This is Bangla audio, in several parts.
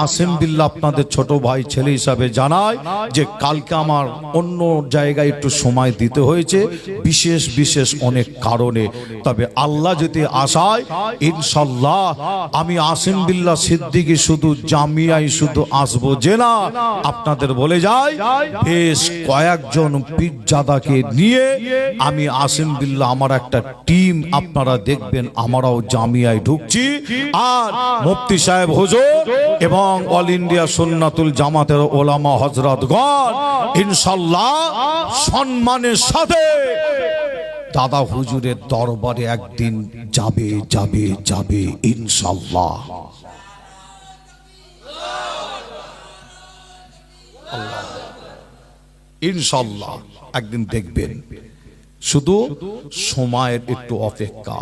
আসিম বিল্লাহ আপনাদের ছোট ভাই ছেলে হিসাবে জানাই যে কালকে আমার অন্য জায়গায় একটু সময় দিতে হয়েছে বিশেষ বিশেষ অনেক কারণে। তবে আল্লাহ যদি আশায় ইনশাআল্লাহ আমি আসিম বিল্লাহ সিদ্দিকী শুধু জামিয়ায় শুধু আসবো যে না, আপনাদের বলে যাই বেশ কয়েকজন পীরজাদাকে নিয়ে আমি আসিম বিল্লাহ আমার একটা টিম আপনারা দেখবেন আমরাও জামিয়ায় ঢুকছি। আর মুফতি সাহেব হুজুর এবং অল ইন্ডিয়া সুন্নাতুল জামাতের ওলামা হযরতগণ ইনশাআল্লাহ সম্মানের সাথে দাদা হুজুরের দরবারে একদিন যাবে যাবে যাবে ইনশাআল্লাহ। ইনশাআল্লাহ একদিন দেখবেন, শুধু সময়ের একটু অপেক্ষা।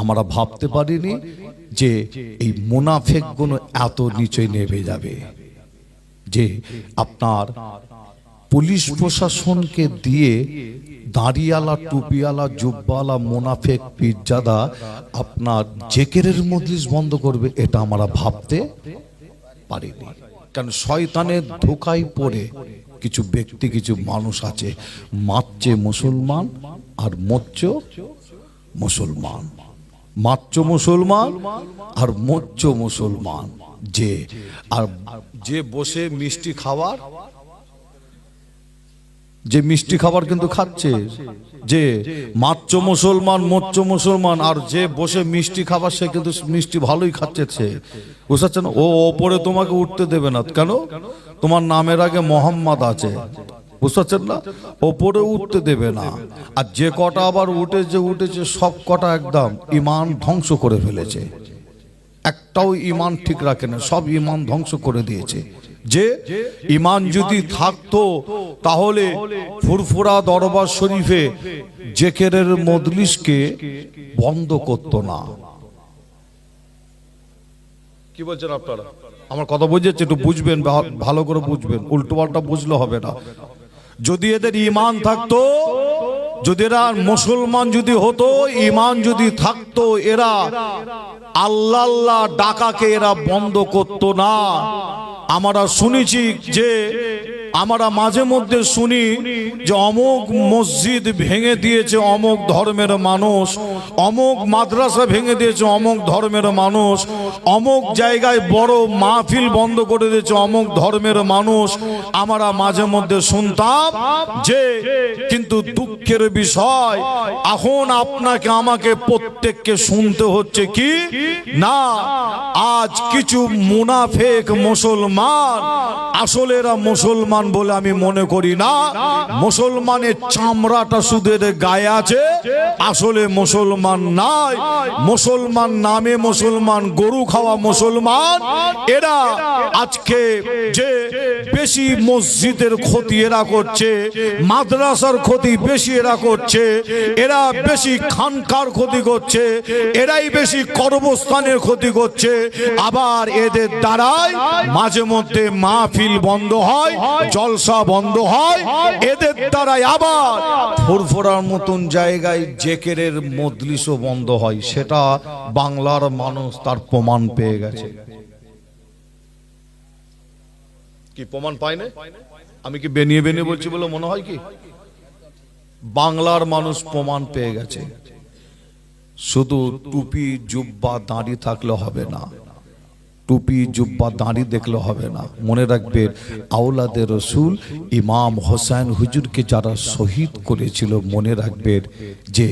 আমরা ভাবতে পারিনি যে এই মুনাফিক গুলো এত নিচে নেমে যাবে, যে আপনার পুলিশ প্রশাসনকে দিয়ে দাড়িওয়ালা টুপিওয়ালা জুব্বাওয়ালা মুনাফিক পীরজাদা আপনার জেকেরের মজলিস বন্ধ করবে, এটা আমরা ভাবতে পারিনি। কারণ শয়তানের ধোঁকায় পড়ে কিছু ব্যক্তি কিছু মানুষ আছে মারছে মুসলমান আর মরছে মুসলমান, মারছ মুসলমান আর মরছ মুসলমান। যে আর যে বসে মিষ্টি খাবার, যে মিষ্টি খাবার কিন্তু খাচ্ছে, যে মারছ মুসলমান মরছ মুসলমান, আর যে বসে মিষ্টি খাবার সে কিন্তু মিষ্টি ভালোই খাচ্ছে। সে বুঝতে পারছেন, ও ওপরে তোমাকে উঠতে দেবে না। কেন? তোমার নামের আগে মোহাম্মদ আছে, বুঝতে পারছেন না, ওপরে উঠতে দেবে না। আর যে কটা আবার উঠেছে সব কটা একদম ঈমান ধ্বংস করে ফেলেছে, একটাও ঈমান ঠিক রাখে না, সব ঈমান ধ্বংস করে দিয়েছে। যে ঈমান যদি থাকতো তাহলে ফুরফুরা দরবার শরীফে জেকেরের মজলিসকে বন্ধ করতো না। কি বলছেন আপনারা? আমার কথা বুঝেছে? একটু বুঝবেন, ভালো করে বুঝবেন, উল্টো পাল্টা বুঝলে হবে না। যদি এদের ঈমান থাকতো, যদি এরা মুসলমান যদি হতো, ঈমান যদি থাকতো, এরা আল্লাহ আল্লাহ ডাকাকে এরা বন্ধ করতো না। আমরা শুনেছি যে আমরা মাঝে মধ্যে শুনি যে অমুক মসজিদ ভেঙে দিয়েছে অমুক ধর্মের মানুষ, অমুক মাদ্রাসা ভেঙে দিয়েছে অমুক ধর্মের মানুষ, অমুক জায়গায় বড় মাহফিল বন্ধ করে দিয়েছে অমুক ধর্মের মানুষ। আমরা মাঝে মধ্যে শুনতাম যে, কিন্তু দুঃখের বিষয় এখন আপনাকে আমাকে প্রত্যেককে শুনতে হচ্ছে কি না, আজ কিছু মুনাফিক মুসলমান, আসলে এরা মুসলমান বলে আমি মনে করি না, মুসলমানের চামড়াটা শুধু এদের গায়ে আছে, আসলে মুসলমান নাই। মুসলমান নামে মুসলমান, গরু খাওয়া মুসলমান। এরা আজকে যে বেশি মসজিদের ক্ষতি এরা করছে, মাদ্রাসার ক্ষতি বেশি এরা করছে, এরা বেশি খানকার ক্ষতি করছে, এরাই বেশি কর্মস্থানের ক্ষতি করছে। আবার এদের দ্বারাই মাঝে মধ্যে মাহফিল বন্ধ হয়, জলসা বন্ধ হয়, এদের দ্বারাই আবার ফুরফুরার মতন জায়গায় জেকেরের মজলিসও বন্ধ হয়। সেটা বাংলার মানুষ তার প্রমাণ পেয়ে গেছে। কি প্রমাণ পায় না? আমি কি বেনিয়ে বেনিয়ে বলছি বলে মনে হয়? কি বাংলার মানুষ প্রমাণ পেয়ে গেছে। শুধু টুপি জুব্বা দাঁড়ি থাকলে হবে না, টুপি জুব্বা দাঁড়ি দেখলে হবে না। মনে রাখবেন, আওলাদে রসুল ইমাম হোসেন হুজুরকে যারা শহীদ করেছিল, মনে রাখবেন যে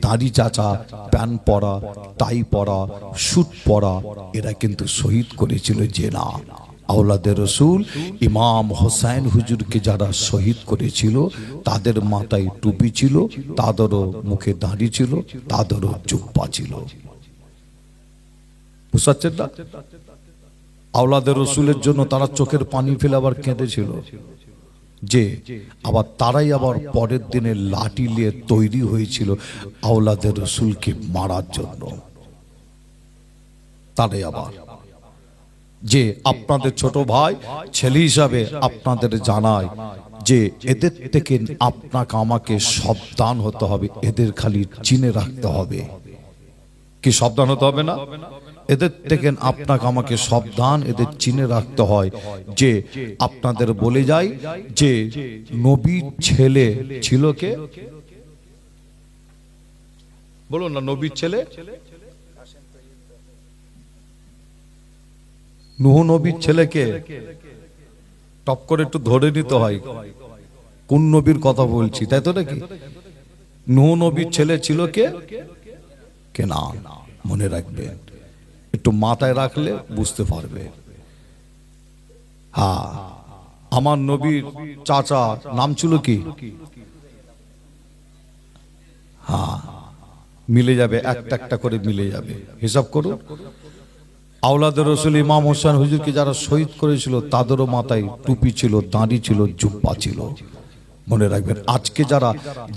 দাড়ি চাচা, প্যান্ট পরা, টাই পরা, স্যুট পরা, এরা কিন্তু শহীদ করেছিল। যে না, আওলাদে রসুল ইমাম হোসেন হুজুরকে যারা শহীদ করেছিল তাদের মাথায় টুপি ছিল, তাদেরও মুখে দাড়ি ছিল, তাদেরও জুব্বা ছিল। বুঝতে না? আওলাদে রসুলের জন্য তারা চোখের পানি ফেলে আবার কেঁদেছিল। যে আবার তারাই আবার পরের দিনে লাঠি নিয়ে তৈরি হয়েছিল আওলাদে রসুলকে মারার জন্য। তারাই আবার, যে আপনাদের ছোট ভাই ছেলে হিসাবে আপনাদের জানায় যে এদের থেকে আপনাকে আমাকে সাবধান হতে হবে, এদের খালি চিনে রাখতে হবে। কি সাবধান হতে হবে না? এদের থেকে আপনাকে আমাকে সাবধান, এদের চিনে রাখতে হয়। যে আপনাদের বলে যায় যে নবীর ছেলে ছিল কে? বলুন না, নবীর ছেলে নূহ নবীর ছেলেকে টপ করে একটু ধরে নিতে হয় কোন নবীর কথা বলছি, তাই তো নাকি? নূহ নবীর ছেলে ছিল কে? কেনান। মনে রাখবেন, একটু মাথায় রাখলে বুঝতে পারবে। হ্যাঁ, আমার নবীর চাচা নাম ছিল কি? হ্যাঁ, মিলে যাবে, একটা একটা করে মিলে যাবে। হিসাব করুন। আওলাদের রসুল ইমাম হোসেন হুজুরকে যারা শহীদ করেছিল তাদেরও মাথায় টুপি ছিল, দাঁড়ি ছিল, জুব্বা ছিল। মনে রাখবেন, আজকে যারা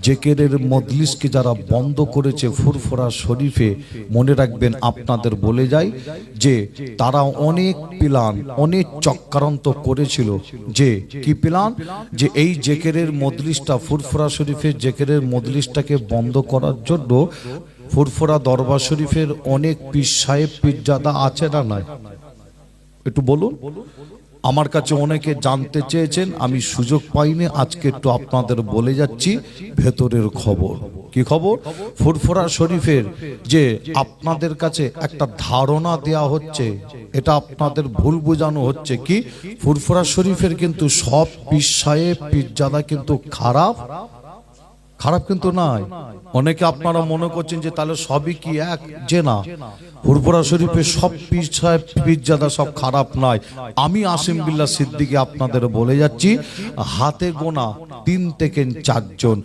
জেকেরের মজলিসকে যারা বন্ধ করেছে ফুরফুরা শরীফে, মনে রাখবেন আপনাদের বলে যায় যে তারা অনেক প্ল্যান, অনেক চক্রান্ত করেছিল। যে কি প্ল্যান? যে এই জেকেরের মজলিসটা, ফুরফুরা শরীফের জেকেরের মজলিসটাকে বন্ধ করার জন্য ফুরফুরা দরবার শরীফের অনেক পীর সাহেব পীরজাদা আছে না নাই? একটু বলুন। আমার কাছে অনেকে জানতে চেয়েছেন, আমি সুযোগ পাইনি, আজকে একটু আপনাদের বলে যাচ্ছি ভেতরের খবর। কি খবর? ফুরফুরা শরীফের যে আপনাদের কাছে একটা ধারণা দেয়া হচ্ছে, এটা আপনাদের ভুল বোঝানো হচ্ছে। কি? ফুরফুরা শরীফের কিন্তু সব পীর সাহেব পীরজাদা কিন্তু খারাপ কিন্তু নাই। অনেকে আপনারা মনে করছেন যে তাহলে সবই কি এক? যে না, ফুরফুরা শরীফের সব পীর সাহেব পীরজাদা সব খারাপ নয়। আমি আসিম বিল্লাহ সিদ্দিকী আপনাদের বলে যাচ্ছি, হাতে গোনা 3 থেকে 4 জন,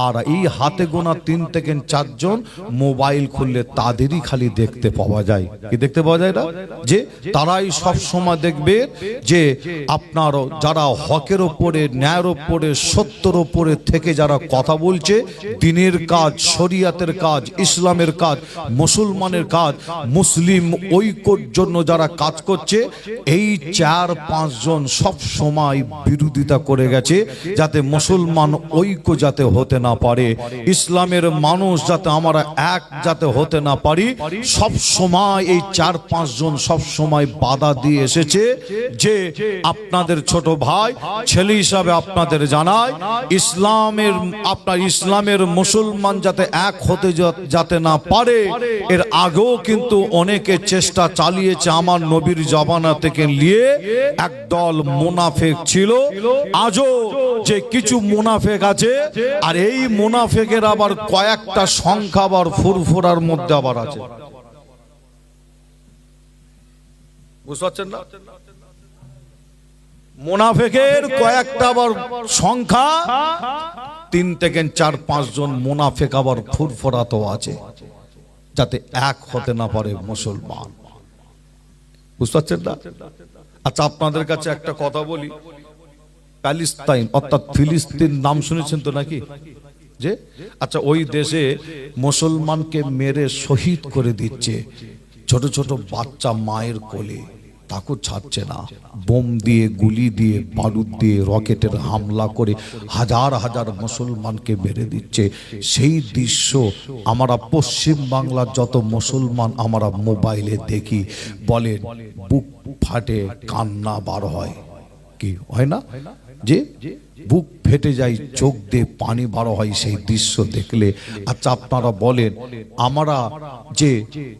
আর এই হাতে গোনা 3 থেকে 4 জন মোবাইল খুললে তাদেরই খালি দেখতে পাওয়া যায়। কি দেখতে পাওয়া যায়? না যে তারাই সব সময় দেখবে যে আপনার যারা হকের ওপরে, ন্যায়ের ওপরে, সত্যের ওপরে থেকে যারা কথা বলছে, দ্বীনের কাজ, শরিয়াতের কাজ, ইসলামের কাজ, মুসলমানের কাজ, মুসলিম ঐক্যর জন্য যারা কাজ করছে, এই 4-5 জন সব সময় বিরোধিতা করে গেছে যাতে মুসলমান ঐক্য যাতে হতে না পারে, ইসলামের মানুষ যাতে আমরা এক যাতে হতে না পারি। সব সময় এই 4-5 জন সব সময় বাধা দিয়ে এসেছে। যে আপনাদের ছোট ভাই ছেলে হিসাবে আপনাদের জানায়, ইসলামের মুসলমান যাতে এক হতে যাতে না পারে, এর আগেও কিন্তু অনেকে চেষ্টা চালিয়েছে। আমার নবীর জমানা থেকে নিয়ে একদল মুনাফিক ছিল, আজও যে কিছু মুনাফিক আছে, আর এই মুনাফিকের আবার কয়েকটা সংখ্যা আবার ফুরফুরার মধ্যে আবার আছে। বুঝতে পারছেন না? মুনাফিকের কয়েকটা আবার সংখ্যা 3 থেকে 4-5 জন মুনাফিক আবার ফুরফুরাতেও আছে, যাতে এক হতে না পারে মুসলমান। বুঝতে পারছেন না? আচ্ছা, আপনাদের কাছে একটা কথা বলি। প্যালেস্তাইন অর্থাৎ ফিলিস্তিন নাম শুনেছেন তো নাকি? যে আচ্ছা, ওই দেশে মুসলমানকে মেরে শহীদ করে দিচ্ছে, ছোট ছোট বাচ্চা মায়ের কোলে, তাকে ছাড়ছে না। বোম দিয়ে, গুলি দিয়ে, বারুদ দিয়ে, রকেটের হামলা করে হাজার হাজার মুসলমানকে মেরে দিচ্ছে। সেই দৃশ্য আমরা পশ্চিম বাংলার যত মুসলমান আমরা মোবাইলে দেখি, বলেন বুক ফাটে, কান্না বার হয়। কি হয় না? যে বুক ফেটে যায়, চোখ দিয়ে পানি বার হয় সেই দৃশ্য দেখলে। আচ্ছা, আপনারা বলেন, আমরা যে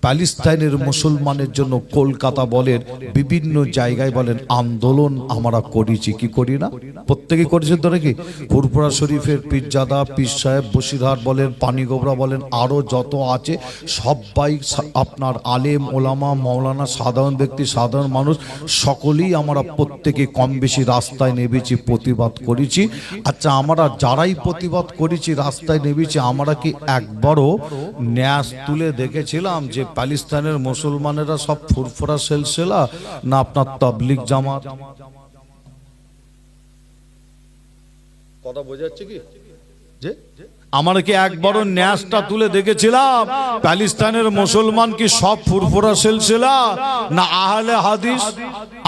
প্যালেস্তাইনের মুসলমানের জন্য কলকাতা বলেন, বিভিন্ন জায়গায় বলেন আন্দোলন আমরা করেছি, কি করি না? প্রত্যেকেই করেছেন তো নাকি? ফুরফুরা শরীফের পীরজাদা, পীর সাহেব, বসিরহাট বলেন, পানিগোবরা বলেন, আরো যত আছে সবাই আপনার আলেম ওলামা মাওলানা, সাধারণ ব্যক্তি, সাধারণ মানুষ, সকলেই আমরা প্রত্যেকে কম বেশি রাস্তায় নেমেছি, প্রতিবাদ করেছি। আচ্ছা, আমরা যারাই প্রতিবাদ করেছি, রাস্তায় নেমেছি, আমরা কি একবারও ন্যাস তুলে দেখেছিলাম যে প্যালেস্তাইনের মুসলমানেরা সব ফুরফুরা সিলসিলা না আপনার তাবলীগ জামাত? কথা বোঝা যাচ্ছে কি? যে আমরা কি একবারও ন্যাসটা তুলে দেখেছিলাম প্যালেস্তাইনের মুসলমান কি সব ফুরফুরা সিলসিলা না আহলে হাদিস?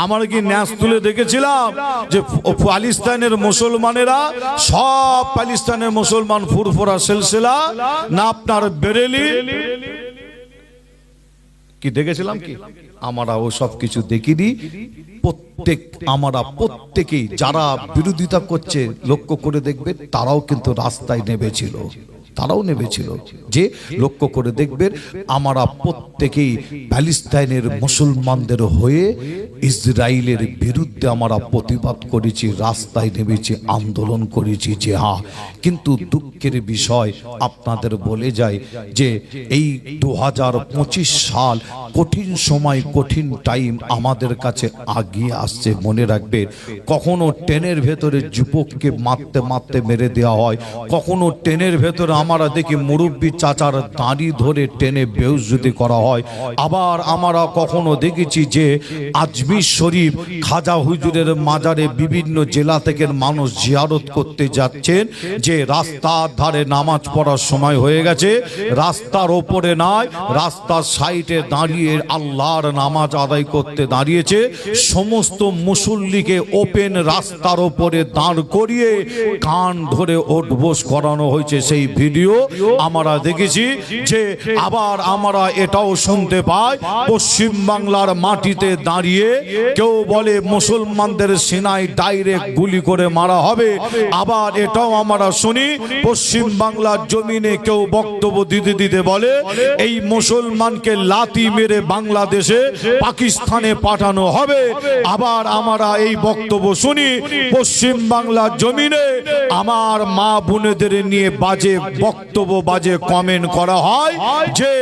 আমরা কি ন্যাস তুলে দেখেছিলাম যে প্যালেস্তাইনের মুসলমানেরা সব প্যালেস্তাইনের মুসলমান ফুরফুরা সিলসিলা না আপনার বেরেলি? কি দেখেছিলাম কি? আমরা ও সব কিছু দেখিনি। আমরা প্রত্যেকেই যারা বিরোধিতা করছে লক্ষ্য করে দেখবে, তারাও কিন্তু রাস্তায় নেমেছিল, তারাও নেমেছিল। যে লক্ষ্য করে দেখবেন, আমরা প্রত্যেকেই প্যালেস্টাইনের মুসলমানদের হয়ে ইসরায়েলের বিরুদ্ধে আমরা প্রতিবাদ করেছি, রাস্তায় নেমেছি, আন্দোলন করেছি। যে হ্যাঁ, কিন্তু দুঃখের বিষয় আপনাদের বলে যায় যে এই 2025 সাল কঠিন সময়, কঠিন টাইম আমাদের কাছে আগিয়ে আসছে। মনে রাখবেন, কখনো ট্রেনের ভেতরে যুবককে মারতে মারতে মেরে দেওয়া হয়, কখনো ট্রেনের ভেতরে আমরা দেখি মুরব্বী চাচার দাঁড়ি ধরে টেনে বেহুশযুতি করা হয়। আবার আমরা কখনো দেখেছি যে আজমির শরীফ খাজা হুজুরের মাজারে বিভিন্ন জেলা থেকে মানুষ জিয়ারত করতে যাচ্ছেন, যে রাস্তার ধারে নামাজ পড়ার সময় হয়ে গেছে, রাস্তার ওপরে নয়, রাস্তার সাইডে দাঁড়িয়ে আল্লাহর নামাজ আদায় করতে দাঁড়িয়েছে। সমস্ত মুসল্লিকে ওপেন রাস্তার ওপরে দাঁড় করিয়ে কান ধরে ওঠবোস করানো হয়েছে। সেই ভিডিও আমরা দেখেছি। যে আবার আমরা এটাও শুনতে পাই, পশ্চিম বাংলার মাটিতে দাঁড়িয়ে কেউ বলে মুসলমানদের সিনায় ডাইরেক্ট গুলি করে মারা হবে। আবার এটাও আমরা শুনি, পশ্চিম বাংলার জমিনে কেউ বক্তব্য দিতে দিতে বলে এই মুসলমানকে লাথি মেরে বাংলাদেশে, পাকিস্তানে পাঠানো হবে। আবার আমরা এই বক্তব্য শুনি, পশ্চিম বাংলার জমিনে আমার মা বোনেদের নিয়ে বাজে বক্তব্য, বাজে কমেন্ট করা হয়। যে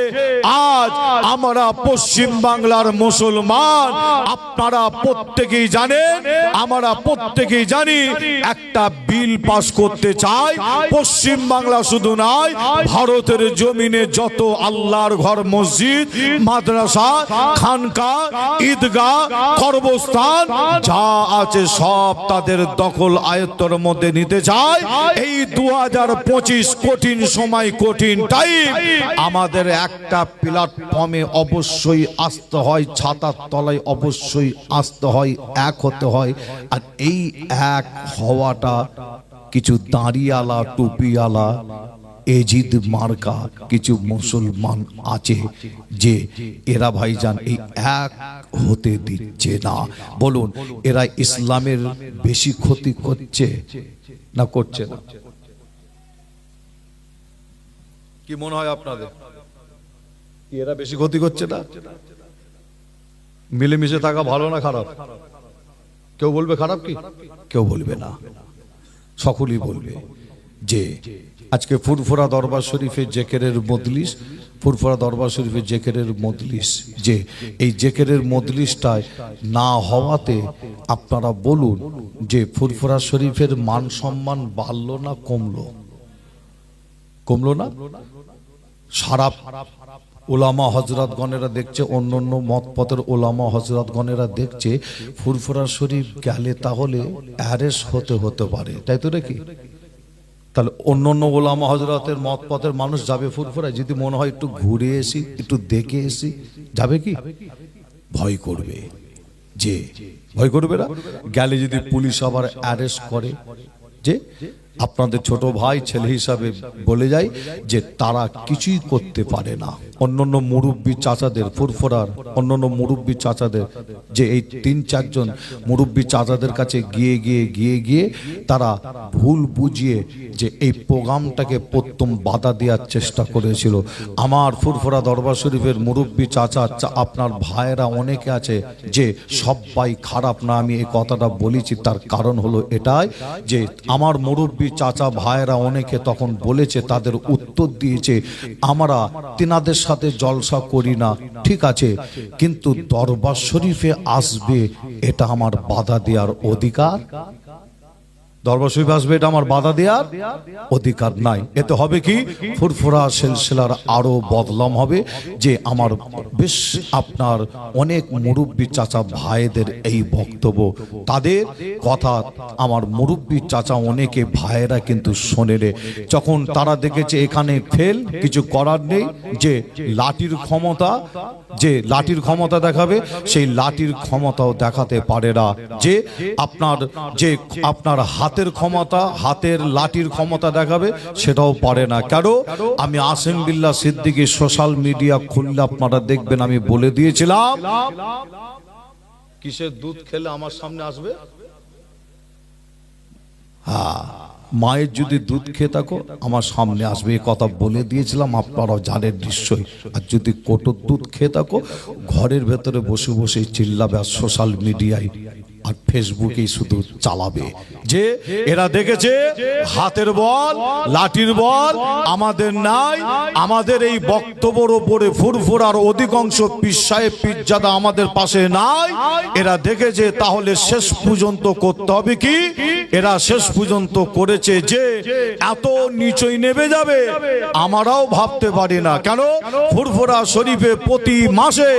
আজ আমরা পশ্চিম বাংলার মুসলমান, আপনারা প্রত্যেকেই জানেন, আমরা প্রত্যেকেই জানি, একটা বিল পাস করতে চাই। পশ্চিম বাংলা শুধু নয়, ভারতের জমিনে যত আল্লাহর ঘর, মসজিদ, মাদ্রাসা, খানকা, ঈদগাহ, কবরস্থান যা আছে সব তাদের দখল আয়ত্তের মধ্যে নিতে চায়। এই 2025 কঠিন সময়, কঠিন টাইম, আমাদের একটা প্ল্যাটফর্মে অবশ্যই আসতে হয়, ছাতার তলায় অবশ্যই আসতে হয়, এক হতে হয়। আর এই এক হওয়াটা কিছু দাঁড়িয়ালা, টুপিওয়ালা, এজিদ মার্কা কিছু মুসলমান আছে, যে এরা ভাইজান এই এক হতে দিচ্ছে না। বলুন, এরা ইসলামের বেশি ক্ষতি করছে না করছে না? কি মনে হয় আপনাদের? এরা বেশি ক্ষতি করছে না? মিলেমিশে থাকা ভালো না খারাপ? কেউ বলবে খারাপ? কি কেউ বলবে না, সকলেই বলবে যে আজকে ফুরফুরা দরবার শরীফের জেকেরের মজলিস, ফুরফুরা দরবার শরীফের জেকেরের মজলিস, যে এই জেকেরের মজলিসটায় না হওয়াতে আপনারা বলুন যে ফুরফুরা শরীফের মান সম্মান বাড়লো না কমলো? কমলো না? সারা ওলামা হজরতগণেরা দেখছে, অন্য অন্য মত পথের ওলামা হজরতগণেরা দেখছে ফুরফুরা শরীফ গেলে তাহলে অ্যারেস্ট হতে পারে, তাই তো নাকি? তাহলে অন্য অন্য ওলামা হজরতের মত পথের মানুষ যাবে ফুরফুরায়? যদি মনে হয় একটু ঘুরে এসি, একটু দেখে এসি, যাবে কি? ভয় করবে। যে ভয় করবে না? গেলে যদি পুলিশ আবার অ্যারেস্ট করে, যে আপনাদের ছোট ভাই ছেলে হিসাবে বলে যায় যে তারা কিছুই করতে পারে না। অন্যান্য মুরব্বী চাচাদের, ফুরফুরার অন্যান্য মুরব্বী চাচাদের, যে এই 3-4 জন মুরব্বী চাচাদের কাছে গিয়ে তারা ভুল বুঝিয়ে যে এই প্রোগ্রামটাকে প্রথম বাধা দেওয়ার চেষ্টা করেছিল। আমার ফুরফুরা দরবার শরীফের মুরব্বী চাচা, আপনার ভাইয়েরা অনেকে আছে যে সবাই খারাপ না, আমি এই কথাটা বলেছি, তার কারণ হলো এটাই যে আমার মুরব্বী চাচা ভাইয়েরা অনেকে তখন বলেছে, তাদের উত্তর দিয়েছে আমরা তিনাদের সাথে জলসা করি না, ঠিক আছে, কিন্তু দরবার শরীফে আসবে এটা আমার বাধা দেওয়ার অধিকার? দরবার শরীফে আসবে এটা আমার বাধা দেওয়ার অধিকার নাই। এতে হবে কি, ফুরফুরা সিলসিলার আরো বদলাম হবে। যে আমার বেশ আপনার অনেক মুরব্বী চাচা ভাইদের এই বক্তব্য, তাদের কথা আমার মুরব্বী চাচা অনেকে ভাইয়েরা কিন্তু শোনেরে, যখন তারা দেখেছে এখানে ফেল, কিছু করার নেই, যে লাঠির ক্ষমতা, যে লাঠির ক্ষমতা দেখাবে, সেই লাঠির ক্ষমতাও দেখাতে পারে না। যে আপনার হাত হাতের ক্ষমতা, হাতের লাঠির ক্ষমতা দেখাবে, সেটাও পারে না। কেন? আমি আসিম বিল্লাহ সিদ্দিকী সোশ্যাল মিডিয়া খুললে আপনারা দেখবেন, আমি বলে দিয়েছিলাম কিসের দুধ খেলে আমার সামনে আসবে। হ্যাঁ, মায়ের যদি দুধ খেয়ে থাকো আমার সামনে আসবে, এই কথা বলে দিয়েছিলাম, আপনারাও জানেন নিশ্চয়ই। আর যদি কোটোর দুধ খেয়ে থাকো ঘরের ভেতরে বসে বসে চিল্লাবে আর সোশ্যাল মিডিয়ায় আর ফেসবুকেই শুধু চালাবে যে এরা দেখেছে হাতের বল, লাঠির বল আমাদের নাই, আমাদের এই বক্তব্যের ওপরে ফুরফুরার অধিকাংশ পীর সাহেব পীরজাদা আমাদের পাশে নাই। এরা দেখেছে তাহলে শেষ পর্যন্ত করতে হবে কি, এরা শেষ পর্যন্ত করেছে যে এত নিচই নেমে যাবে আমরাও ভাবতে পারি না। কেন? ফুরফুরা শরীফে প্রতি মাসে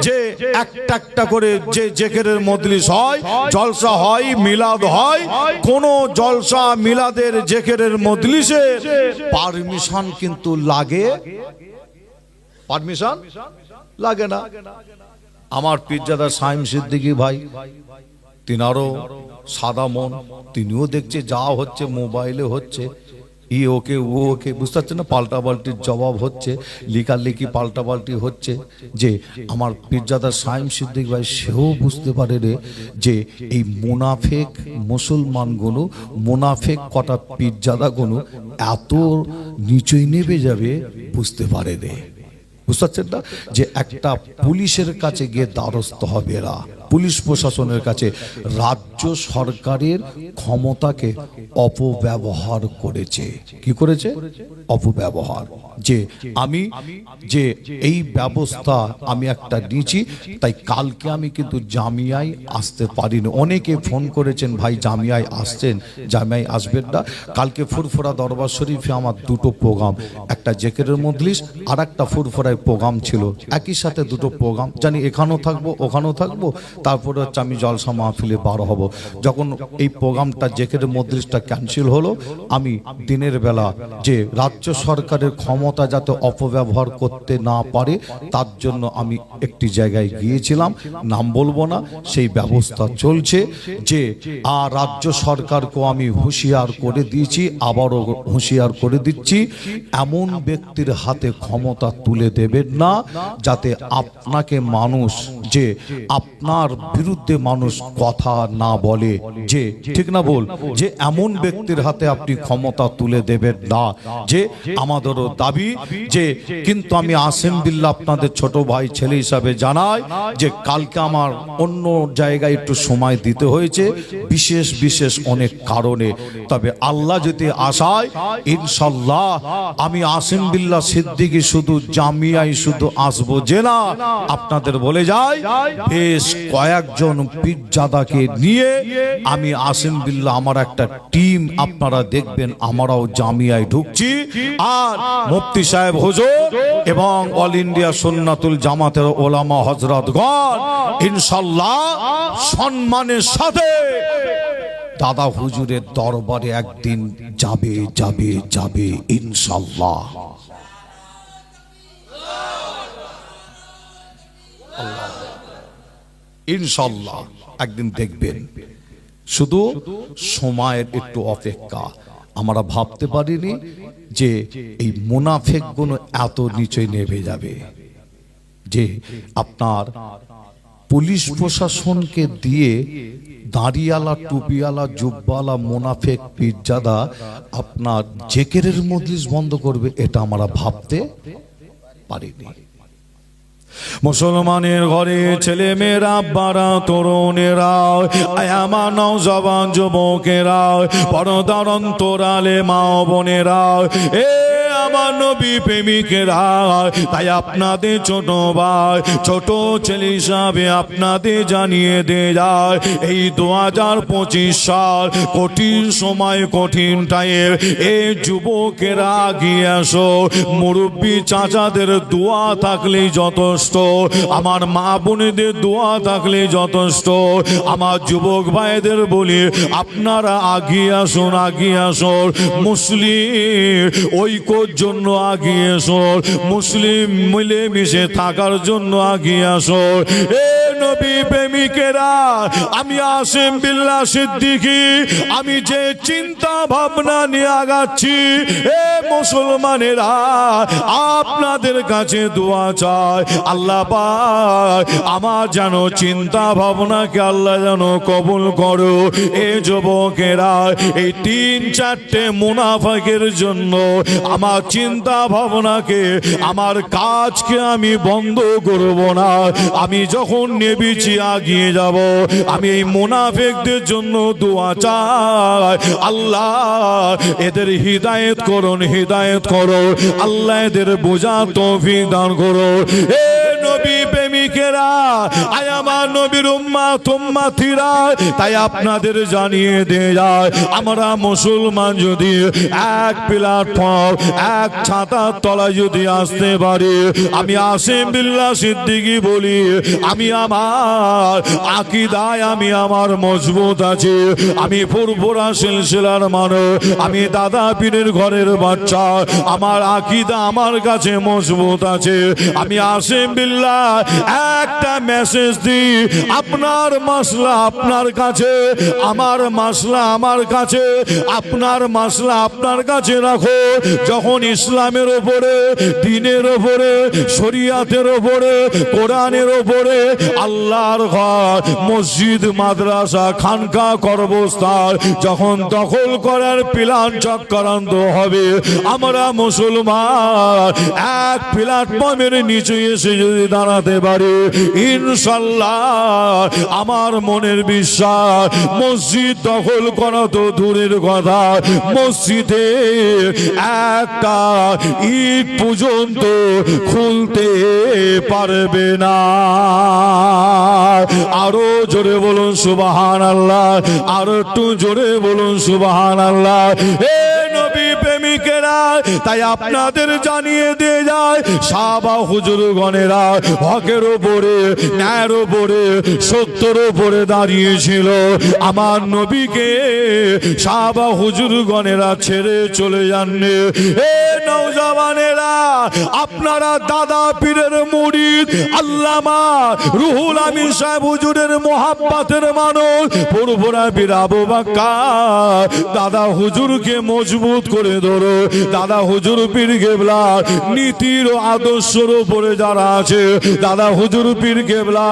যে একটা একটা করে যে জিকিরের মজলিস হয়, জলসা হয়, মিলাদ হয়, কোন জলসা মিলাদের জিকিরের মজলিসে পারমিশন কিন্তু লাগে, পারমিশন লাগে না। আমার পীরজাদা সাইম সিদ্দিকী ভাই, তিনারও সাদা মন, তিনিও দেখছে যা হচ্ছে মোবাইলে হচ্ছে, ই ওকে ও ওকে, বুঝতে পারছেন না, পাল্টাপাল্টির জবাব হচ্ছে, লিখালেখি পাল্টাপাল্টি হচ্ছে। যে আমার পীরজাদা সাইম সিদ্দিক ভাই সেও বুঝতে পারে রে যে এই মুনাফেক মুসলমানগুলো, মুনাফেক কটা পীরজাদাগুলো এত নিচই নেমে যাবে বুঝতে পারে রে। বুঝতে পারছেন না যে একটা পুলিশের কাছে গিয়ে দ্বারস্থ হবে এরা, পুলিশ প্রশাসনের কাছে। রাজ্য সরকারের ক্ষমতাকে অপব্যবহার করেছে। কি করেছে? অপব্যবহার। যে আমি যে এই ব্যবস্থা আমি একটা নিয়েছি, তাই কালকে আমি কিন্তু জামিয়ায় আসতে পারিনি। অনেকে ফোন করেছেন ভাই জামিয়ায় আসছেন, জামিয়ায় আসবেন না। কালকে ফুরফুরা দরবার শরীফে আমার দুটো প্রোগ্রাম, একটা জিকিরের মজলিস আর একটা ফুরফুরায় প্রোগ্রাম ছিল, একই সাথে দুটো প্রোগ্রাম। জানি এখানেও থাকবো ওখানেও থাকবো, তারপরে হচ্ছে আমি জলসা মাহফিলে বার হব। যখন এই প্রোগ্রামটা জিকিরের মজলিসটা ক্যান্সেল হলো, আমি দিনের বেলা যে রাজ্য সরকারের ক্ষমতা যাতে অপব্যবহার করতে না পারে তার জন্য আমি একটি জায়গায় গিয়েছিলাম, নাম বলবো না, সেই ব্যবস্থা চলছে। যে আর রাজ্য সরকারকেও আমি হুঁশিয়ার করে দিয়েছি, আবারও হুঁশিয়ার করে দিচ্ছি, এমন ব্যক্তির হাতে ক্ষমতা তুলে দেবেন না যাতে আপনাকে মানুষ, যে আপনার বিরুদ্ধে মানুষ কথা না বলে। যে ঠিক না বল, যে এমন ব্যক্তির হাতে আপনি ক্ষমতা তুলে দেবেন না। যে আমাদেরও দাবি যে, কিন্তু আমি আসিম বিল্লাহ আপনাদের ছোট ভাই ছেলে হিসাবে জানাই যে কালকে আমার অন্য জায়গায় একটু সময় দিতে হয়েছে বিশেষ বিশেষ অনেক কারণে। তবে আল্লাহ যদি আশায় ইনশাল্লাহ আমি আসিম বিল্লাহ সিদ্দিকী শুধু জামিয়ায় শুধু আসবো যে না, আপনাদের বলে যাই বেশ কয়েকজন পীরজাদাকে নিয়ে আমি আসিম বিল্লাহ আমার একটা টিম আপনারা দেখবেন আমরাও জামিয়ায় ঢুকছি। আর মুফতি সাহেব হুজুর এবং অল ইন্ডিয়া সুন্নাতুল জামাতের ওলামা হযরতগণ ইনশাআল্লাহ সম্মানের সাথে দাদা হুজুরের দরবারে একদিন যাবে যাবে যাবে ইনশাআল্লাহ। ইনশাআল্লাহ একদিন দেখবেন, শুধু সময়ের একটু অপেক্ষা। আমরা ভাবতে পারিনি যে এই মুনাফেক গুলো এত নিচে নেমে যাবে, যে আপনার পুলিশ প্রশাসনকে দিয়ে দাড়িওয়ালা টুপিওয়ালা জুব্বাওয়ালা মুনাফেক পীরজাদা আপনার জিকিরের মজলিস বন্ধ করবে, এটা আমরা ভাবতে পারিনি। মুসলমানের ঘরে ছেলে মেয়েরা, বাড়া তরুণেরা, আমার নওজওয়ান যুবকেরা, পর্দার অন্তরালে মা বোনেরা, এ আমার নবী প্রেমিকেরা, তাই আপনাদের ছোট ভাই ছোট ছেলে হিসাবে আপনাদের জানিয়ে দিয়ে যায়, এই 2025 সাল কঠিন সময়, কঠিন টাইম, এই যুবকেরা আগিয়ে আসো। মুরব্বী চাচাদের দোয়া থাকলেই যথেষ্ট, আমার মা বোনেদের দোয়া থাকলে যথেষ্ট। আমার যুবক ভাইদের বলি আপনারা আগিয়ে আসুন, আগিয়ে আসুন, মুসলিম ঐক্যর জন্য আগিয়ে আসুন, মুসলিম মিলেমিশে থাকার জন্য আগিয়ে আসুন। এ নবী প্রেমিকেরা, আমি আসিম বিল্লাহ সিদ্দিকী, আমি যে চিন্তা ভাবনা নিয়ে আগাচ্ছি, এ মুসলমানেরা আপনাদের কাছে দোয়া চাই, আল্লাহ পাক আমার যেন চিন্তা ভাবনাকে আল্লাহ যেন কবুল করো। এ যুবকেরা, এই 3-4টে মুনাফিকের জন্য আমার চিন্তা ভাবনাকে, আমার কাজকে আমি বন্ধ করব না। আমি যখন নেবিছি আগিয়ে যাব, আমি এই মুনাফিকদের জন্য দোয়া চাই, আল্লাহ এদের হিদায়াত করুন, হিদায়াত করো আল্লাহ, এদের বোঝা তৌফিক দান করো। এ নবী প্রেমিকেরা, আয় আমার নবীর উম্মাত উম্মাতিরা, তাই আপনাদের জানিয়ে দিয়ে যায়, আমরা মুসলমান যদি এক প্ল্যাটফর্ম, এক ছাতার তলায় যদি আসতে পারি, আমি আসিম বিল্লাহ সিদ্দিকী বলি, আমি আমার আকীদায় আমি আমার মজবুত আছে, আমি ফুরফুরা সিলসিলার মানুষ, আমি দাদা পীরের ঘরের বাচ্চা, আমার আকীদা আমার কাছে মজবুত আছে। আমি আসিম বিল্লাহ একটা মেসেজ দিই, আপনার মাসলা আপনার কাছে, আমার মাসলা আমার কাছে, আপনার মাসলা আপনার কাছে রাখো। যখন ইসলামের ওপরে, দ্বীনের ওপরে, শরিয়াতের ওপরে, কোরআনের ওপরে, আল্লাহর ঘর, মসজিদ, মাদ্রাসা, খানকা, কর্মস্থান যখন দখল করার প্ল্যান চক্রান্ত হবে, আমরা মুসলমান এক প্ল্যাটফর্মের নিচে এসে যদি দাঁড়াতে পারি, ইনশাল্লাহ আমার মনের বিশ্বাস, মসজিদ দখল করা তো দূরের কথা, মসজিদে একটা ইট পর্যন্ত খুলতে পারবে না। আরো জোরে বলুন সুবহানাল্লাহ, আরো একটু জোরে বলুন সুবহানাল্লাহ। এ নবী প্রেমিকেরা, তাই আপনাদের জানিয়ে দিয়ে যায়, সাহাবা হুজুর গণেরা হকের ওপরে, ন্যায়ের ওপরে, সত্যের ওপরে দাঁড়িয়েছিল। আমার নবীকে সাহাবা হুজুর গণেরা ছেড়ে চলে যাননি। এ নওজওয়ানেরা, আপনারা দাদা পীরের মুরিদ আল্লামা রুহুল আমিন সাহেব হুজুরের মোহাব্বতের মানুষ, ফুরফুরা পীর আবু বকর দাদা হুজুরকে মজবুত করে ধরো। দাদা হুজুর পীর কেবলা নীতির ও আদর্শের উপরে যারা আছে, দাদা হুজুর পীর কেবলা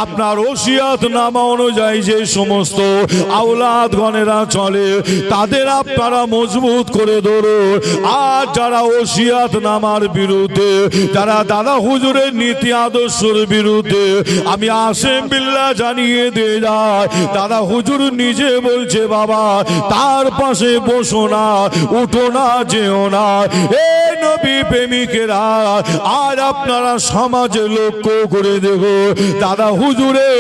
আপনার ওসিয়াত নামা অনুযায়ী যে সমস্ত আওলাদ গণেরা চলে, তাদের আপনারা মজবুত করে ধরো। আর যারা ওসিয়াত নামার বিরুদ্ধে, যারা দাদা হুজুরের নীতি আদর্শের বিরুদ্ধে, আমি আসিম বিল্লাহ জানিয়ে দিয়ে যায়, দাদা হুজুর নিজে বলছে, বাবা তার পাশে বসো না, উঠো না, যেও না। এ নবী প্রেমিকেরা, আর আপনারা সমাজে লক্ষ্য করে দেখো, দাদা হুজুরে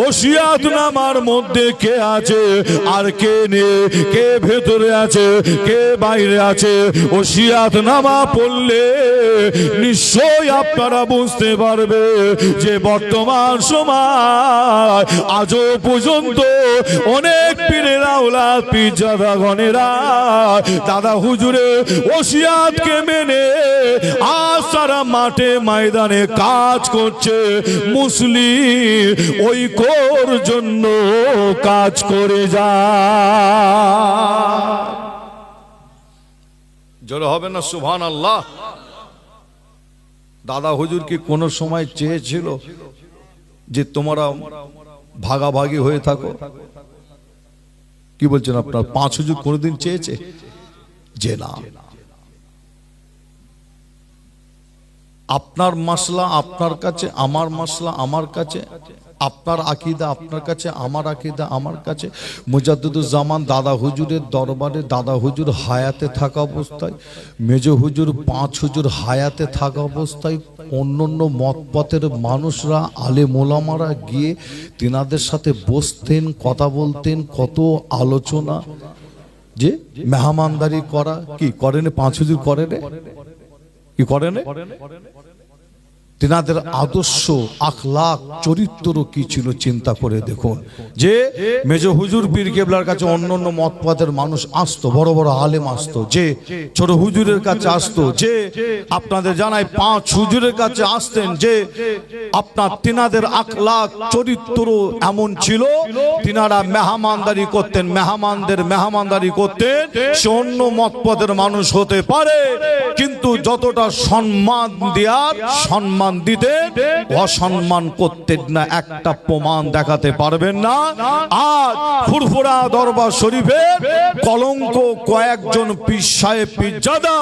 ওসিয়াত নামার মধ্যে কে আছে আর কে নেই, কে ভেতরে আছে, কে বাইরে আছে। ওসিয়াত নামা পড়লে নিশ্চয়ই আপনারা বুঝতে পারবে যে বর্তমান সময় আজও পর্যন্ত অনেক পীরের আওলাদ, পীরজাদা গণেরা দাদা হুজুরে ওসিয়াতকে মেনে আজ তারা মাঠে ময়দানে কাজ করছে, মুসলিম ঐক্যর জন্য কাজ করে যায়। জোরে হবে না সুবহানাল্লাহ। দাদা হুজুর কি কোন সময় চেয়েছিল যে তোমরা ভাগাভাগি হয়ে থাকো? কি বলছেন আপনার? 5 হুজুর কোনদিন চেয়েছে? যে না, আপনার মাসলা আপনার কাছে, আমার মাসলা আমার কাছে, আপনার আকীদা আপনার কাছে, আমার আকীদা আমার কাছে। মুজাদ্দিদুজ্জামান দাদা হুজুরের দরবারে, দাদা হুজুর হায়াতে থাকা অবস্থায়, মেজ হুজুর 5 হুজুর হায়াতে থাকা অবস্থায় অন্যান্য মতপথের মানুষরা, আলেম ওলামারা গিয়ে তিনাদের সাথে বসতেন, কথা বলতেন, কত আলোচনা, যে মেহমানদারি করা। কি করেন 5 হুজুর? করেন কি করেন? তিনাদের আদর্শ আখলাক চরিত্র কি ছিল চিন্তা করে দেখুন। যে মেজ হুজুর পীর কেবলার কাছে অন্য অন্য মতপথের মানুষ আসতো, বড় বড় আলেম আসতো, যে ছোট হুজুরের কাছে আসতো, যে আপনাদের জানাই 5 হুজুরের কাছে আসতেন, যে আপনার তিনাদের আখলাক চরিত্র এমন ছিল, তিনারা মেহমানদারি করতেন, মেহমানদের মেহমানদারি করতেন। সে অন্য মতপথের মানুষ হতে পারে, কিন্তু যতটা সম্মান দেওয়ার সম্মান দিতেন, অসম্মান করতেন না। একটা প্রমাণ দেখাতে পারবেন না। আজ ফুরফুরা দরবার শরীফের কলঙ্ক কয়েকজন পীর সাহেব পীরজাদা,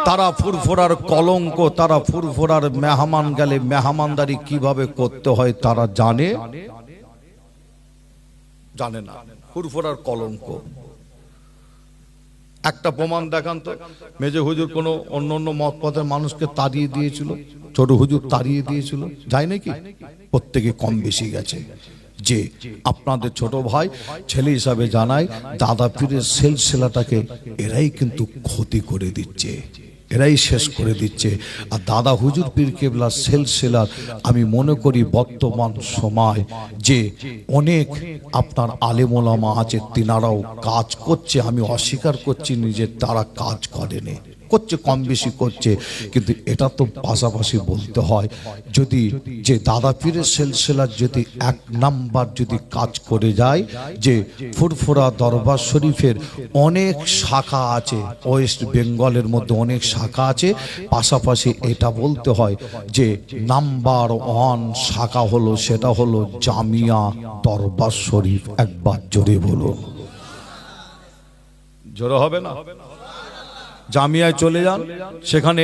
তারা ফুরফুরার কলঙ্ক, তারা ফুরফুরার মেহমান গেলে মেহমানদারি কিভাবে করতে হয় তারা জানে না। ফুরফুরার কলঙ্ক একটা প্রমাণ দেখান তো। মেজে হুজুর কোনো অন্য অন্য মত পথের মানুষকে তাড়িয়ে দিয়েছিল, ছোট হুজুর তাড়িয়ে দিয়েছিল, যায় নাকি? প্রত্যেকে কম বেশি গেছে। যে আপনাদের ছোট ভাই ছেলে হিসাবে জানাই, দাদা পীরের সিলসিলাটাকে এরাই কিন্তু ক্ষতি করে দিচ্ছে, এরাই শেষ করে দিচ্ছে। আর দাদা হুজুর পীর কেবলার সিলসিলার আমি মনে করি বর্তমান সময় যে অনেক আপনার আলেম ওলামা আছে, তিনারাও কাজ করছে। আমি অস্বীকার করছি নিজে, তারা কাজ করেনি, করছে, কম বেশি করছে। কিন্তু এটা তো পাশাপাশি বলতে হয়, যদি যে দাদা পীরের সিলসিলার যদি 1 নাম্বার যদি কাজ করে যায়, যে ফুরফুরা দরবার শরীফের অনেক শাখা আছে, ওয়েস্ট বেঙ্গলের মধ্যে অনেক শাখা আছে, পাশাপাশি এটা বলতে হয় যে নাম্বার 1 শাখা হলো, সেটা হলো জামিয়া দরবার শরীফ। একবার জোরে বলো, জোরে হবে না? জামিয়ায় চলে যান, সেখানে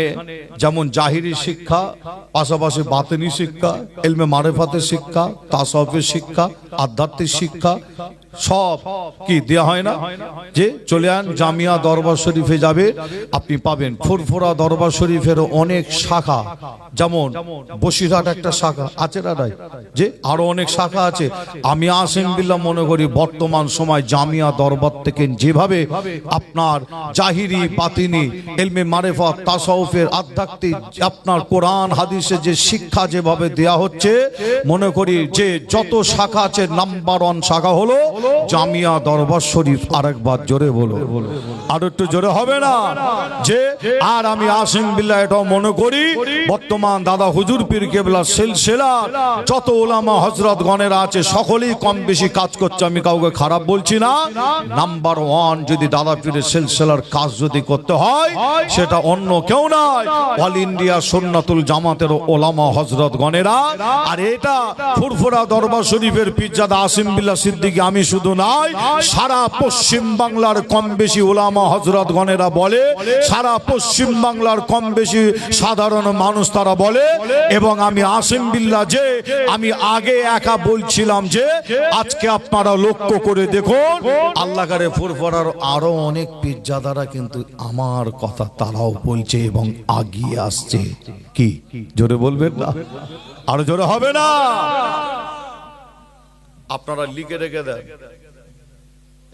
যেমন জাহিরি শিক্ষা, পাশাপাশি বাতিনি শিক্ষা, ইলমে মারিফাতের শিক্ষা, তাসাউফের শিক্ষা, আধ্যাত্মিক শিক্ষা সব কি দেয়া হয় না? যে চলে যান জামিয়া দরবার শরীফে যাবে, আপনি পাবেন ফুরফুরা দরবার শরীফের অনেক শাখা, যেমন বসিরহাট একটা শাখা আছে না, যে আরো অনেক শাখা আছে। আমি আসিম বিল্লাহ মনে করি বর্তমান সময় জামিয়া দরবার থেকে যেভাবে আপনার জাহিরি বাতিনি ইলমে মারিফাত তাসাউফের আধ্যাত্মিক আপনার কোরআন হাদিসের যে শিক্ষা যেভাবে দেয়া হচ্ছে, মনে করি যে যত শাখা আছে নাম্বার 1 শাখা হলো জামিয়া দরবার শরীফ। আরেকবার জোরে বলো, আর একটু জোরে হবে না? যে আর আমি আসিম বিল্লাহ এটাও মনে করি বর্তমান দাদা হুজুর পীর কেবলা সিলসিলা যত ওলামা হযরত গণেরা আছে সকলেই কম বেশি কাজ করছে, আমি কাউকে খারাপ বলছি না। নাম্বার 1 যদি দাদা পীরের সিলসিলার কাজ যদি করতে হয়, সেটা অন্য কেউ নয়, অল ইন্ডিয়া সুন্নাতুল জামাতের ওলামা হযরত গণেরা। আর এটা ফুরফুরা দরবার শরীফের পীরজাদা আসিম বিল্লাহ সিদ্দিকী আমি শুধু নয়, সারা পশ্চিম বাংলার কম বেশি ওলামা হযরত গণেরা বলে, সারা পশ্চিম বাংলার কম বেশি সাধারণ মানুষ তারা বলে। এবং আমি আসিম বিল্লাহ যে আমি আগে একা বলছিলাম, যে আজকে আপনারা লক্ষ্য করে দেখুন আল্লাহ করে ফুরফুরার আরো অনেক পীরজাদারা কিন্তু আমার কথা তারাও বলছে এবং আগিয়ে আসছে। কি জোরে বলবেন না? আরো জোরে হবে না? আপনারা লিখে রেখে দেন,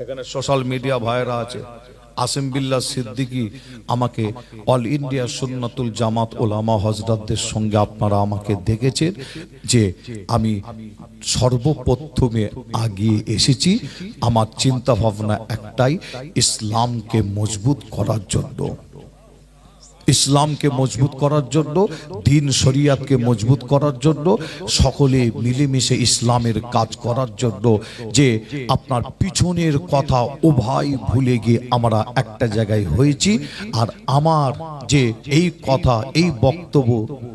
এখানে সোশ্যাল মিডিয়া ভাইরা আছে। আসিম বিল্লাহ সিদ্দিকী আমাকে অল ইন্ডিয়া সুন্নাতুল জামাত ওলামা হযরতদের সঙ্গে আপনারা আমাকে দেখেছেন যে আমি সর্বপ্রথমে আগিয়ে এসেছি। আমার চিন্তা ভাবনা একটাই, ইসলামকে মজবুত করার জন্য, ইসলামকে মজবুত করার জন্য, দ্বীন শরিয়াতকে মজবুত করার জন্য, সকলে মিলেমিশে ইসলামের কাজ করার জন্য। যে আপনার পিছনের কথা ও ভাই ভুলে গিয়ে আমরা একটা জায়গায় হয়েছি। আর আমার যে এই কথা, এই বক্তব্য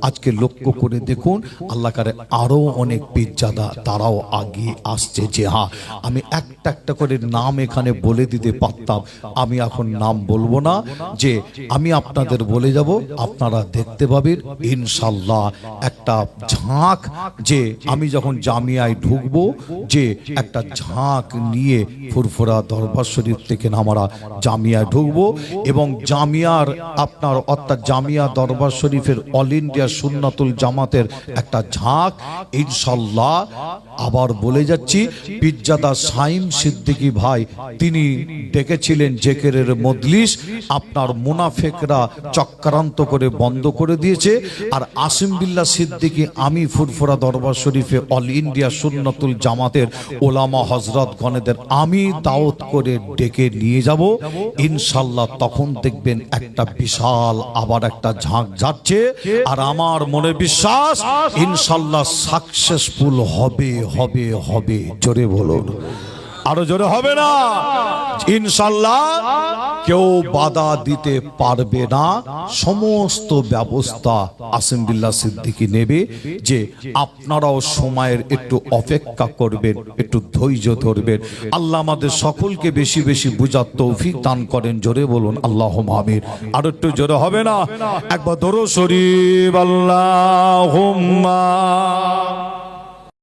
আজকে লক্ষ্য করে দেখুন আল্লাহ করে আরো অনেক পীরজাদা তারাও আগিয়ে আসছে। যে হ্যাঁ, আমি একটা একটা করে নাম এখানে বলে দিতে পারতাম, আমি এখন নাম বলবো না। যে আমি আপনাদের বলে যাব, আপনারা দেখতে পাবেন ইনশাআল্লাহ একটা ঝাঁক। যে আমি যখন জামিয়ায় ঢুকবো, যে একটা ঝাঁক নিয়ে ফুরফুরা দরবার শরীফ থেকে আমরা জামিয়ায় ঢুকবো, এবং জামিয়ার আপনার অর্থাৎ জামিয়া দরবার শরীফের অল ইন্ডিয়া সুন্নাতুল জামাতের একটা ঝাঁক ইনশাআল্লাহ আবার বলে যাচ্ছি, পিজ্জাদা সাইম সিদ্দিকী ভাই তিনি ডেকেছিলেন জেকেরের মজলিস, আপনার মুনাফেকরা চক্রান্ত করে বন্ধ করে দিয়েছে। আর আসিম বিল্লাহ সিদ্দিকী আমি ফুরফুরা দরবার শরীফে অল ইন্ডিয়া সুন্নাতুল জামাতের ওলামা হযরত গণেদের আমি দাওয়াত করে ডেকে নিয়ে যাব ইনশাআল্লাহ। তখন দেখবেন একটা বিশাল আবার একটা ঝাঁক যাচ্ছে, আর আমার মনে বিশ্বাস ইনশাআল্লাহ সাকসেসফুল হবে হবে হবে। জোরে বলুন, আরো জোরে হবে না? ইনশাআল্লাহ কেউ বাধা দিতে পারবে না। সমস্ত ব্যবস্থা আসিম বিল্লাহ সিদ্দিকী নেবে। যে আপনারাও সময়ের একটু অপেক্ষা করবেন, একটু ধৈর্য ধরবেন। আল্লাহ আমাদের সকলকে বেশি বেশি বুঝার তৌফিক দান করেন। জোরে বলুন আল্লাহুম্মা আমিন। আর একটু জোরে হবে না? একবার দরুদ শরীফ আল্লাহুম্মা